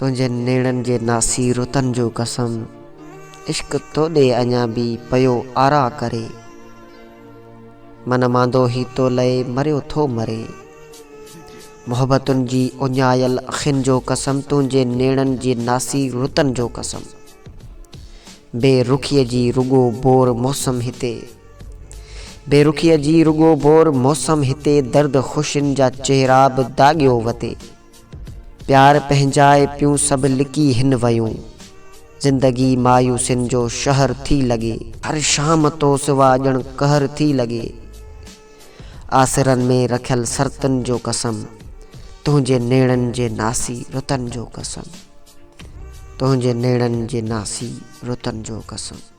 तुंहिंजे नेड़नि जे नासी रुतन जो कसम, इश्क तोॾे अञा बि पियो आरा करे। मन मांदो ही तो लए मरियो थो मरे, मोहब्बतुनि जी उञायल अखियुनि जो कसम, तुंहिंजे नेड़नि जी नासी रुतन जो कसम। बेरुखीअ जी रुगो बोर मौसम हिते, बेरुखीअ जी रुगो बोर मौसम हिते, दर्द ख़ुशियुनि जा चेहरा बि दाॻियो वते। प्यार पंहिंजाए पियूं सभु लिकी हिन वयूं, ज़िंदगी मायूसियुनि जो शहर थी लॻे, हर शाम तो सिवा ॼण कहर थी लॻे। आसिरनि में रखियल शर्तुनि जो कसम, तुंहिंजे नेड़नि जे नासी रुतन जो कसम, तुंहिंजे नेड़नि जे नासी रुतन जो कसम।